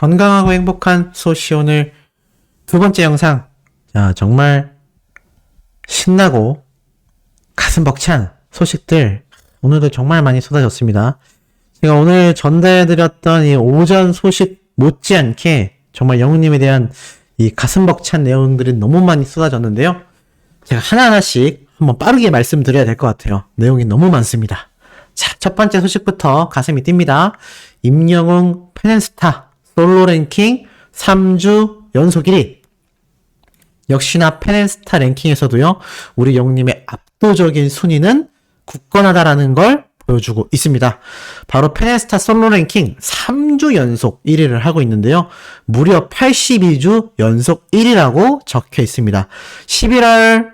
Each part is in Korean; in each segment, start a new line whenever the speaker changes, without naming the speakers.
건강하고 행복한 소시 오늘 두 번째 영상. 자, 정말 신나고 가슴 벅찬 소식들 오늘도 정말 많이 쏟아졌습니다. 제가 오늘 전달해드렸던 이 오전 소식 못지않게 정말 영웅님에 대한 이 가슴 벅찬 내용들이 너무 많이 쏟아졌는데요. 제가 하나하나씩 한번 빠르게 말씀드려야 될 것 같아요. 내용이 너무 많습니다. 자, 첫 번째 소식부터 가슴이 뜁니다. 임영웅 페넨스타 솔로 랭킹 3주 연속 1위. 역시나 페넨스타 랭킹에서도요, 우리 영웅님의 압도적인 순위는 굳건하다라는 걸 보여주고 있습니다. 바로 페넨스타 솔로 랭킹 3주 연속 1위를 하고 있는데요. 무려 82주 연속 1위라고 적혀 있습니다. 11월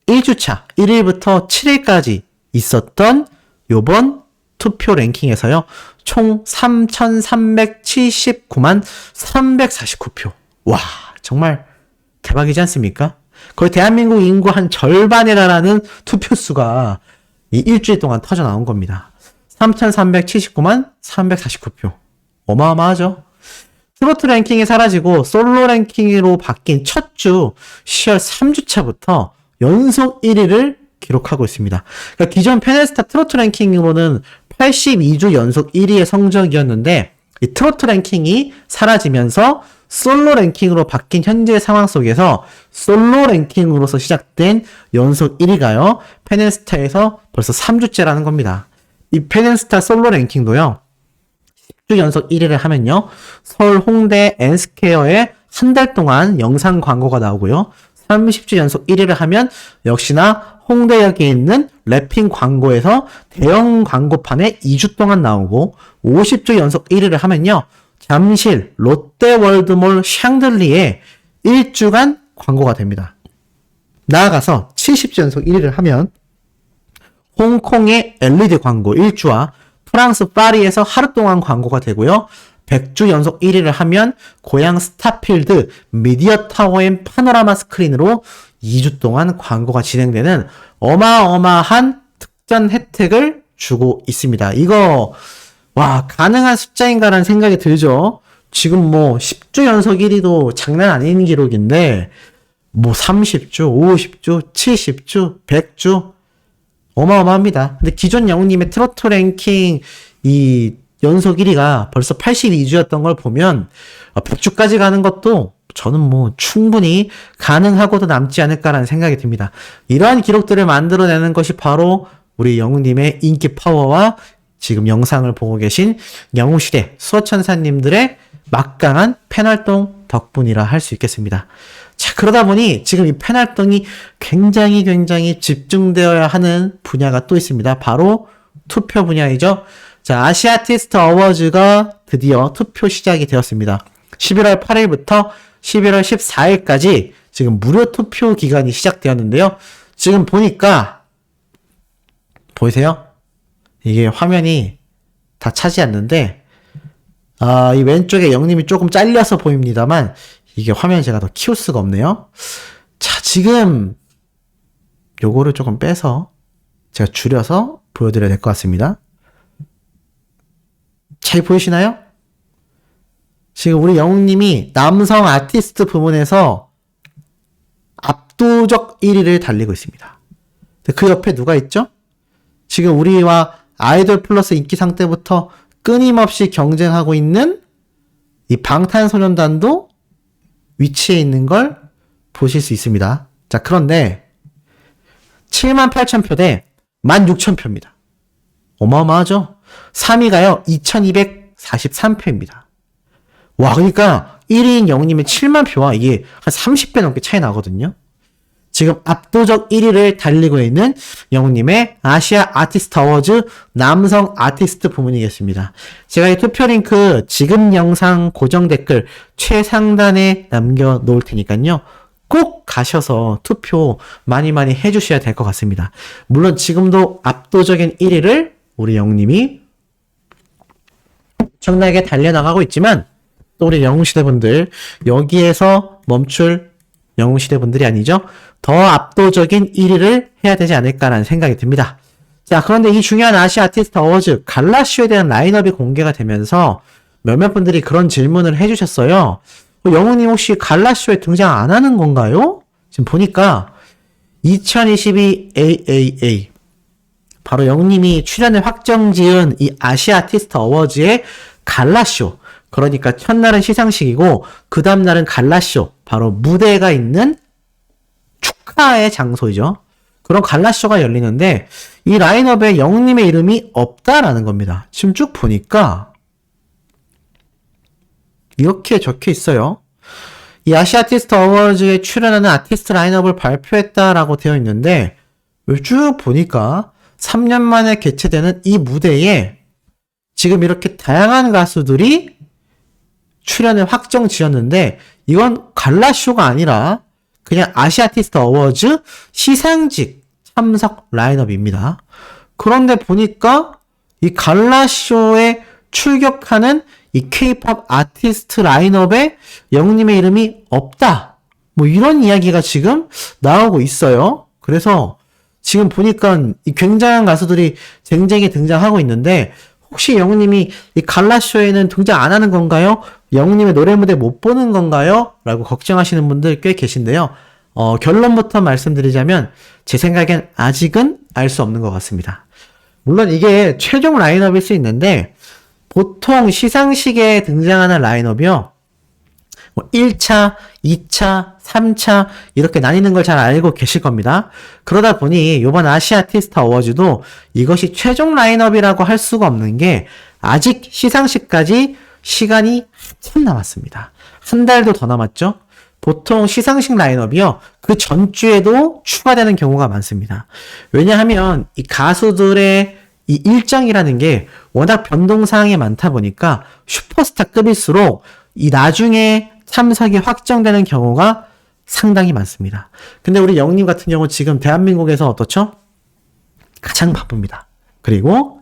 1주차 1일부터 7일까지 있었던 요번 투표 랭킹에서요. 총 3,379만 349표. 와, 정말 대박이지 않습니까? 거의 대한민국 인구 한 절반에 달하는 투표수가 이 일주일 동안 터져 나온 겁니다. 3,379만 349표. 어마어마하죠? 트로트 랭킹이 사라지고 솔로 랭킹으로 바뀐 첫 주 10월 3주차부터 연속 1위를 기록하고 있습니다. 그러니까 기존 페넨스타 트로트 랭킹으로는 82주 연속 1위의 성적이었는데 이 트로트 랭킹이 사라지면서 솔로 랭킹으로 바뀐 현재 상황 속에서 솔로 랭킹으로서 시작된 연속 1위가요. 페넨스타에서 벌써 3주째라는 겁니다. 이 페넨스타 솔로 랭킹도요. 10주 연속 1위를 하면요. 서울 홍대 N스퀘어에 한 달 동안 영상 광고가 나오고요. 30주 연속 1위를 하면 역시나 홍대역에 있는 랩핑 광고에서 대형 광고판에 2주 동안 나오고 50주 연속 1위를 하면요. 잠실 롯데월드몰 샹들리에 1주간 광고가 됩니다. 나아가서 70주 연속 1위를 하면 홍콩의 LED 광고 1주와 프랑스 파리에서 하루 동안 광고가 되고요. 100주 연속 1위를 하면 고향 스타필드 미디어타워엔 파노라마 스크린으로 2주 동안 광고가 진행되는 어마어마한 특전 혜택을 주고 있습니다. 이거 와, 가능한 숫자인가라는 생각이 들죠. 지금 뭐 10주 연속 1위도 장난 아닌 기록인데 뭐 30주, 50주, 70주, 100주 어마어마합니다. 근데 기존 영웅님의 트로트 랭킹 이 연속 1위가 벌써 82주였던 걸 보면 100주까지 가는 것도 저는 뭐 충분히 가능하고도 남지 않을까라는 생각이 듭니다. 이러한 기록들을 만들어내는 것이 바로 우리 영웅님의 인기 파워와 지금 영상을 보고 계신 영웅시대 수호천사님들의 막강한 팬활동 덕분이라 할 수 있겠습니다. 자, 그러다 보니 지금 이 팬활동이 굉장히 집중되어야 하는 분야가 또 있습니다. 바로 투표 분야이죠. 자, 아시아티스트 어워즈가 드디어 투표 시작이 되었습니다. 11월 8일부터 11월 14일까지 지금 무료 투표 기간이 시작되었는데요. 지금 보니까 보이세요? 이게 화면이 다 차지 않는데 이 왼쪽에 영님이 조금 잘려서 보입니다만 이게 화면 제가 더 키울 수가 없네요. 자, 지금 요거를 조금 빼서 제가 줄여서 보여드려야 될 것 같습니다. 잘 보이시나요? 지금 우리 영웅님이 남성 아티스트 부문에서 압도적 1위를 달리고 있습니다. 그 옆에 누가 있죠? 지금 우리와 아이돌 플러스 인기상 때부터 끊임없이 경쟁하고 있는 이 방탄소년단도 위치해 있는 걸 보실 수 있습니다. 자, 그런데 78,000표 대 16,000표입니다. 어마어마하죠? 3위가요 2243표입니다. 와, 그러니까 1위인 영웅님의 7만 표와 이게 한 30배 넘게 차이 나거든요. 지금 압도적 1위를 달리고 있는 영웅님의 아시아 아티스트 어워즈 남성 아티스트 부문이겠습니다. 제가 이 투표 링크 지금 영상 고정 댓글 최상단에 남겨 놓을 테니까요. 꼭 가셔서 투표 많이 해주셔야 될 것 같습니다. 물론 지금도 압도적인 1위를 우리 영웅님이 엄청나게 달려나가고 있지만 또 우리 영웅시대분들 여기에서 멈출 영웅시대분들이 아니죠. 더 압도적인 1위를 해야 되지 않을까라는 생각이 듭니다. 자, 그런데 이 중요한 아시아 아티스트 어워즈 갈라쇼에 대한 라인업이 공개가 되면서 몇몇 분들이 그런 질문을 해주셨어요. 영웅님 혹시 갈라쇼에 등장 안 하는 건가요? 지금 보니까 2022 AAA 바로 영웅님이 출연을 확정 지은 이 아시아 아티스트 어워즈의 갈라쇼, 그러니까 첫날은 시상식이고 그 다음날은 갈라쇼, 바로 무대가 있는 축하의 장소이죠. 그런 갈라쇼가 열리는데 이 라인업에 영웅님의 이름이 없다라는 겁니다. 지금 쭉 보니까 이렇게 적혀 있어요. 이 아시아 아티스트 어워즈에 출연하는 아티스트 라인업을 발표했다라고 되어 있는데 쭉 보니까 3년 만에 개최되는 이 무대에 지금 이렇게 다양한 가수들이 출연을 확정 지었는데 이건 갈라쇼가 아니라 그냥 아시아 아티스트 어워즈 시상식 참석 라인업입니다. 그런데 보니까 이 갈라쇼에 출격하는 이 K-POP 아티스트 라인업에 영웅님의 이름이 없다. 뭐 이런 이야기가 지금 나오고 있어요. 그래서 지금 보니까 이 굉장한 가수들이 쟁쟁이 등장하고 있는데 혹시 영웅님이 이 갈라쇼에는 등장 안 하는 건가요? 영웅님의 노래 무대 못 보는 건가요? 라고 걱정하시는 분들 꽤 계신데요. 결론부터 말씀드리자면 제 생각엔 아직은 알 수 없는 것 같습니다. 물론 이게 최종 라인업일 수 있는데 보통 시상식에 등장하는 라인업이요. 1차, 2차, 3차 이렇게 나뉘는 걸 잘 알고 계실 겁니다. 그러다 보니 이번 아시아 아티스트 어워즈도 이것이 최종 라인업이라고 할 수가 없는 게 아직 시상식까지 시간이 한참 남았습니다. 한 달도 더 남았죠. 보통 시상식 라인업이요. 그 전주에도 추가되는 경우가 많습니다. 왜냐하면 이 가수들의 이 일정이라는 게 워낙 변동사항이 많다 보니까 슈퍼스타급일수록 이 나중에 참석이 확정되는 경우가 상당히 많습니다. 근데 우리 영웅님 같은 경우 지금 대한민국에서 어떻죠? 가장 바쁩니다. 그리고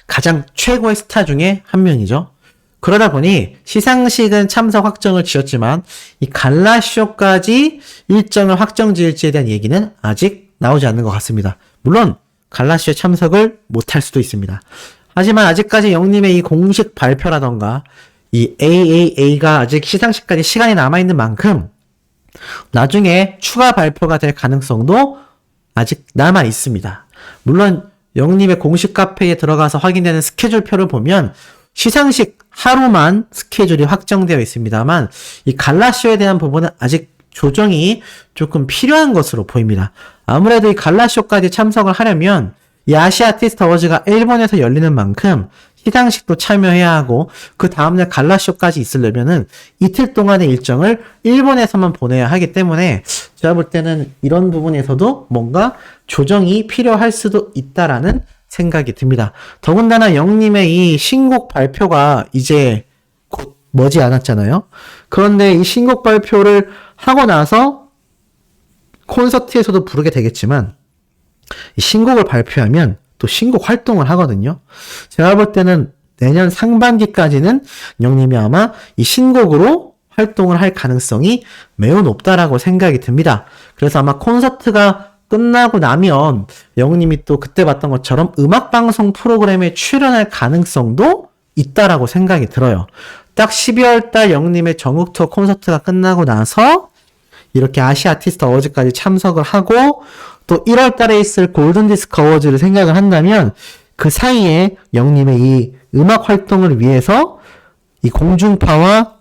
가장 최고의 스타 중에 한 명이죠. 그러다 보니 시상식은 참석 확정을 지었지만 이 갈라쇼까지 일정을 확정 지을지에 대한 얘기는 아직 나오지 않는 것 같습니다. 물론 갈라쇼에 참석을 못할 수도 있습니다. 하지만 아직까지 영웅님의 이 공식 발표라던가 이 AAA가 아직 시상식까지 시간이 남아있는 만큼 나중에 추가 발표가 될 가능성도 아직 남아있습니다. 물론 영웅님의 공식 카페에 들어가서 확인되는 스케줄표를 보면 시상식 하루만 스케줄이 확정되어 있습니다만 이 갈라쇼에 대한 부분은 아직 조정이 조금 필요한 것으로 보입니다. 아무래도 이 갈라쇼까지 참석을 하려면 이 아시아 아티스트 어워즈가 일본에서 열리는 만큼 시상식도 참여해야 하고 그 다음날 갈라쇼까지 있으려면은 이틀 동안의 일정을 일본에서만 보내야 하기 때문에 제가 볼 때는 이런 부분에서도 뭔가 조정이 필요할 수도 있다라는 생각이 듭니다. 더군다나 영님의 이 신곡 발표가 이제 곧 머지 않았잖아요. 그런데 이 신곡 발표를 하고 나서 콘서트에서도 부르게 되겠지만 이 신곡을 발표하면 또 신곡 활동을 하거든요. 제가 볼 때는 내년 상반기까지는 영님이 아마 이 신곡으로 활동을 할 가능성이 매우 높다라고 생각이 듭니다. 그래서 아마 콘서트가 끝나고 나면 영님이 또 그때 봤던 것처럼 음악방송 프로그램에 출연할 가능성도 있다라고 생각이 들어요. 딱 12월달 영님의 전국 투어 콘서트가 끝나고 나서 이렇게 아시아 아티스트 어워즈까지 참석을 하고 또 1월달에 있을 골든디스크 어워즈를 생각을 한다면 그 사이에 영님의 이 음악 활동을 위해서 이 공중파와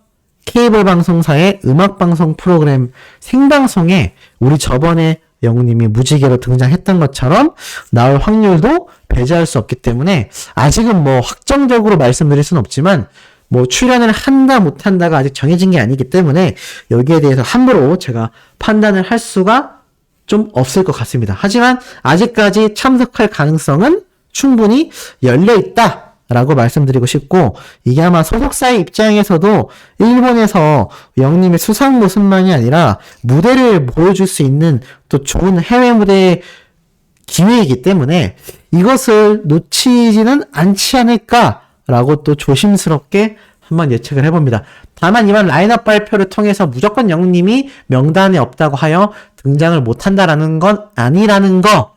케이블 방송사의 음악방송 프로그램 생방송에 우리 저번에 영웅님이 무지개로 등장했던 것처럼 나올 확률도 배제할 수 없기 때문에 아직은 뭐 확정적으로 말씀드릴 수는 없지만 뭐 출연을 한다 못한다가 아직 정해진 게 아니기 때문에 여기에 대해서 함부로 제가 판단을 할 수가 좀 없을 것 같습니다. 하지만 아직까지 참석할 가능성은 충분히 열려있다 라고 말씀드리고 싶고, 이게 아마 소속사의 입장에서도 일본에서 영님의 수상 모습만이 아니라 무대를 보여줄 수 있는 또 좋은 해외 무대의 기회이기 때문에 이것을 놓치지는 않지 않을까라고 또 조심스럽게 한번 예측을 해봅니다. 다만 이번 라인업 발표를 통해서 무조건 영님이 명단에 없다고 하여 등장을 못한다라는 건 아니라는 거,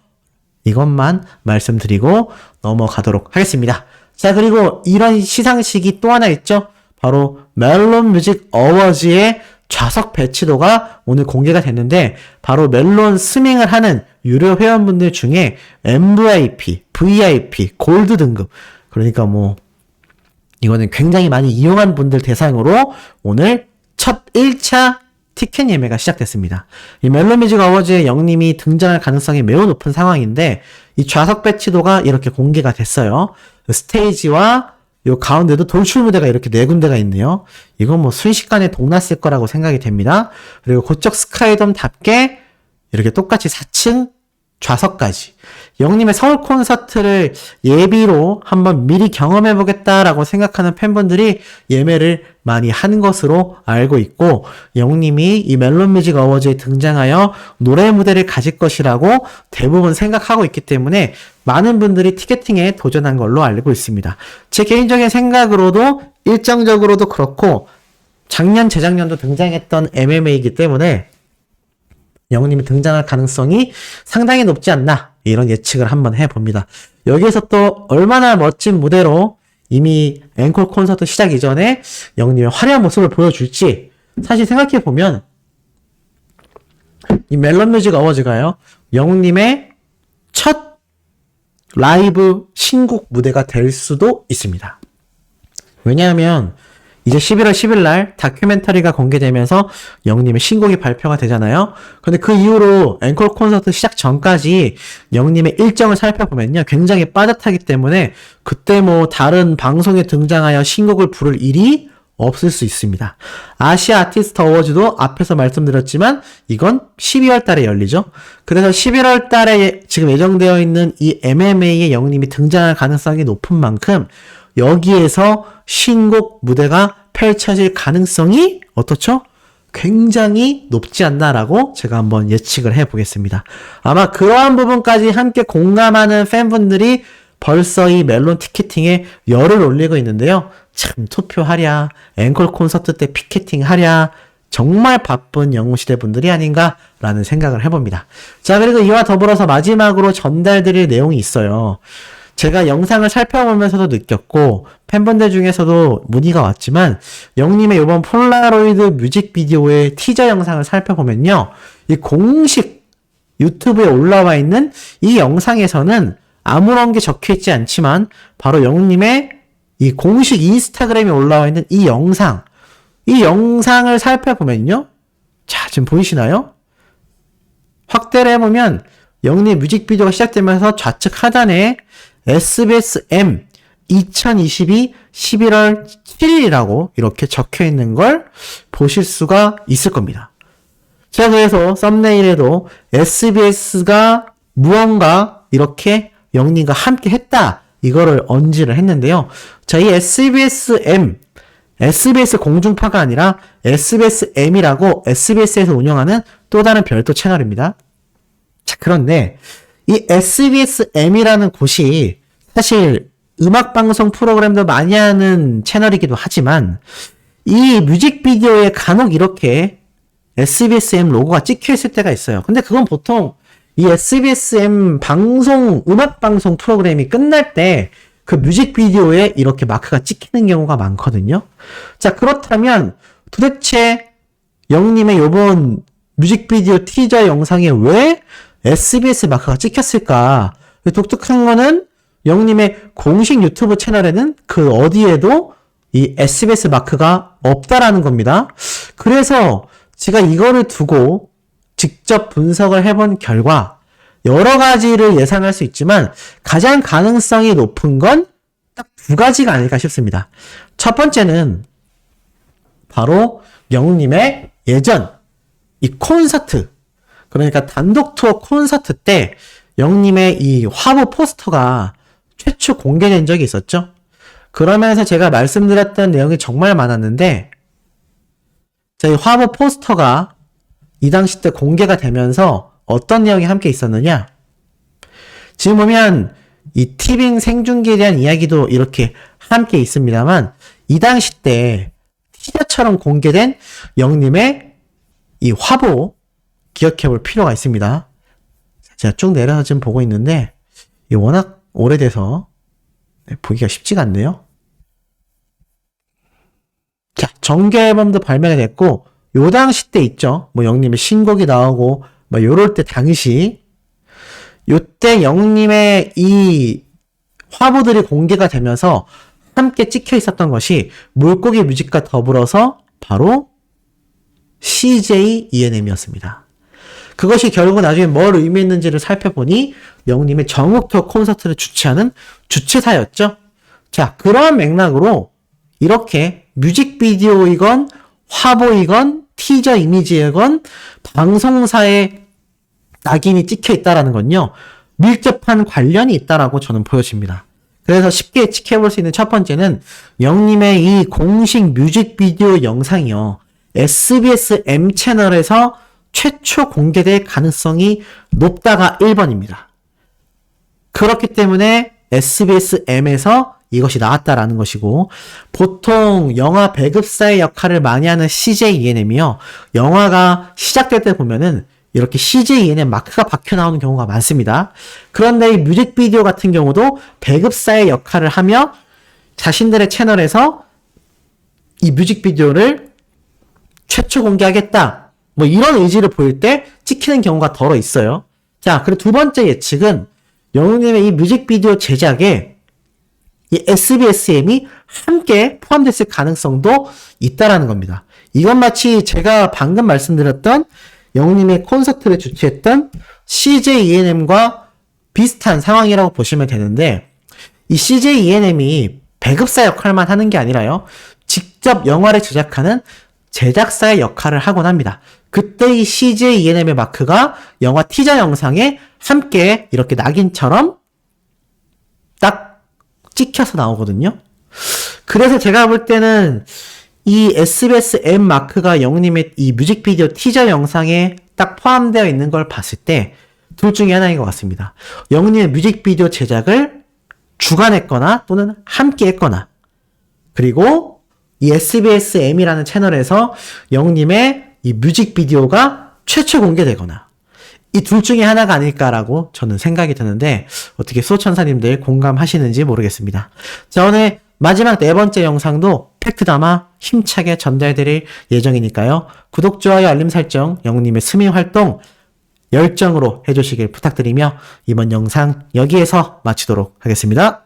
이것만 말씀드리고 넘어가도록 하겠습니다. 자, 그리고 이런 시상식이 또 하나 있죠. 바로 멜론 뮤직 어워즈의 좌석 배치도가 오늘 공개가 됐는데, 바로 멜론 스밍을 하는 유료 회원분들 중에 MVP, VIP, 골드 등급, 그러니까 뭐 이거는 굉장히 많이 이용한 분들 대상으로 오늘 첫 1차 티켓 예매가 시작됐습니다. 이 멜론 뮤직 어워즈에 영님이 등장할 가능성이 매우 높은 상황인데, 이 좌석 배치도가 이렇게 공개가 됐어요. 스테이지와 요 가운데도 돌출 무대가 이렇게 4군데가 있네요. 이건 뭐 순식간에 동났을 거라고 생각이 됩니다. 그리고 고척 스카이돔답게 이렇게 똑같이 4층 좌석까지. 영님의 서울 콘서트를 예비로 한번 미리 경험해보겠다라고 생각하는 팬분들이 예매를 많이 한 것으로 알고 있고, 영님이 이 멜론 뮤직 어워즈에 등장하여 노래 무대를 가질 것이라고 대부분 생각하고 있기 때문에 많은 분들이 티켓팅에 도전한 걸로 알고 있습니다. 제 개인적인 생각으로도 일정적으로도 그렇고, 작년, 재작년도 등장했던 MMA이기 때문에 영님이 등장할 가능성이 상당히 높지 않나, 이런 예측을 한번 해봅니다. 여기에서 또 얼마나 멋진 무대로 이미 앵콜 콘서트 시작 이전에 영님의 화려한 모습을 보여줄지, 사실 생각해보면 이 멜론 뮤직 어워즈가요, 영님의 첫 라이브 신곡 무대가 될 수도 있습니다. 왜냐하면 이제 11월 10일 날 다큐멘터리가 공개되면서 영님의 신곡이 발표가 되잖아요. 근데 그 이후로 앵콜 콘서트 시작 전까지 영님의 일정을 살펴보면요, 굉장히 빠듯하기 때문에 그때 뭐 다른 방송에 등장하여 신곡을 부를 일이 없을 수 있습니다. 아시아 아티스트 어워즈도 앞에서 말씀드렸지만 이건 12월 달에 열리죠. 그래서 11월 달에 지금 예정되어 있는 이 MMA에 영님이 등장할 가능성이 높은 만큼 여기에서 신곡 무대가 펼쳐질 가능성이 어떻죠? 굉장히 높지 않나라고 제가 한번 예측을 해보겠습니다. 아마 그러한 부분까지 함께 공감하는 팬분들이 벌써 이 멜론 티켓팅에 열을 올리고 있는데요. 참 투표하랴, 앵콜 콘서트 때 피켓팅 하랴, 정말 바쁜 영웅시대 분들이 아닌가라는 생각을 해봅니다. 자, 그리고 이와 더불어서 마지막으로 전달드릴 내용이 있어요. 제가 영상을 살펴보면서도 느꼈고 팬분들 중에서도 문의가 왔지만, 영님의 이번 폴라로이드 뮤직비디오의 티저 영상을 살펴보면요, 이 공식 유튜브에 올라와 있는 이 영상에서는 아무런 게 적혀있지 않지만 바로 영님의 이 공식 인스타그램에 올라와 있는 이 영상을 살펴보면요, 자, 지금 보이시나요? 확대를 해보면 영님 뮤직비디오가 시작되면서 좌측 하단에 SBSM 2022 11월 7일이라고 이렇게 적혀있는 걸 보실 수가 있을 겁니다. 자, 그래서 썸네일에도 SBS가 무언가 이렇게 영님과 함께 했다, 이거를 언지를 했는데요. 자, 이 SBSM, SBS 공중파가 아니라 SBSM이라고 SBS에서 운영하는 또 다른 별도 채널입니다. 자, 그런데 이 SBSM이라는 곳이 사실 음악방송 프로그램도 많이 하는 채널이기도 하지만, 이 뮤직비디오에 간혹 이렇게 SBSM 로고가 찍혀있을 때가 있어요. 근데 그건 보통 이 SBSM 음악방송 프로그램이 끝날 때 그 뮤직비디오에 이렇게 마크가 찍히는 경우가 많거든요. 자, 그렇다면 도대체 영님의 요번 뮤직비디오 티저 영상에 왜 SBS 마크가 찍혔을까? 독특한 거는 영님의 공식 유튜브 채널에는 그 어디에도 이 SBS 마크가 없다라는 겁니다. 그래서 제가 이거를 두고 직접 분석을 해본 결과 여러 가지를 예상할 수 있지만 가장 가능성이 높은 건 딱 2가지가 아닐까 싶습니다. 첫 번째는 바로 영님의 예전 이 콘서트, 그러니까 단독 투어 콘서트 때 영님의 이 화보 포스터가 최초 공개된 적이 있었죠. 그러면서 제가 말씀드렸던 내용이 정말 많았는데, 저희 화보 포스터가 이 당시 때 공개가 되면서 어떤 내용이 함께 있었느냐, 지금 보면 이 티빙 생중계에 대한 이야기도 이렇게 함께 있습니다만, 이 당시 때 티저처럼 공개된 영님의 이 화보 기억해 볼 필요가 있습니다. 제가 쭉 내려서 지금 보고 있는데, 이 워낙 오래돼서 네, 보기가 쉽지가 않네요. 자, 정규 앨범도 발매가 됐고, 요 당시 때 있죠. 뭐 영님의 신곡이 나오고, 뭐 요럴 때 당시, 요때 영님의 이 화보들이 공개가 되면서 함께 찍혀 있었던 것이 물고기 뮤직과 더불어서 바로 CJ ENM이었습니다. 그것이 결국 나중에 뭘 의미했는지를 살펴보니 영님의 정욱토 콘서트를 주최하는 주최사였죠. 자, 그러한 맥락으로 이렇게 뮤직비디오이건 화보이건 티저 이미지이건 방송사의 낙인이 찍혀 있다라는 건요. 밀접한 관련이 있다라고 저는 보여집니다. 그래서 쉽게 지켜볼 수 있는 첫 번째는 영님의 이 공식 뮤직비디오 영상이요. SBS M 채널에서 최초 공개될 가능성이 높다가 1번입니다. 그렇기 때문에 SBS M에서 이것이 나왔다라는 것이고, 보통 영화 배급사의 역할을 많이 하는 CJ ENM이요. 영화가 시작될 때 보면은 이렇게 CJ ENM 마크가 박혀 나오는 경우가 많습니다. 그런데 이 뮤직비디오 같은 경우도 배급사의 역할을 하며 자신들의 채널에서 이 뮤직비디오를 최초 공개하겠다. 뭐 이런 의지를 보일 때 찍히는 경우가 덜어 있어요. 자, 그리고 두 번째 예측은 영웅님의 이 뮤직비디오 제작에 이 SBSM이 함께 포함됐을 가능성도 있다라는 겁니다. 이건 마치 제가 방금 말씀드렸던 영웅님의 콘서트를 주최했던 CJ ENM과 비슷한 상황이라고 보시면 되는데, 이 CJ ENM이 배급사 역할만 하는 게 아니라요. 직접 영화를 제작하는 제작사의 역할을 하곤 합니다. 그때 이 CJ ENM의 마크가 영화 티저 영상에 함께 이렇게 낙인처럼 딱 찍혀서 나오거든요. 그래서 제가 볼 때는 이 SBS M 마크가 영웅님의 이 뮤직비디오 티저 영상에 딱 포함되어 있는 걸 봤을 때 둘 중에 하나인 것 같습니다. 영웅님의 뮤직비디오 제작을 주관했거나 또는 함께 했거나, 그리고 이 SBS M이라는 채널에서 영웅님의 이 뮤직비디오가 최초 공개되거나, 이 둘 중에 하나가 아닐까라고 저는 생각이 드는데 어떻게 수호천사님들 공감하시는지 모르겠습니다. 자, 오늘 마지막 네 번째 영상도 팩트 담아 힘차게 전달드릴 예정이니까요. 구독, 좋아요, 알림 설정, 영웅님의 스밍 활동 열정으로 해주시길 부탁드리며 이번 영상 여기에서 마치도록 하겠습니다.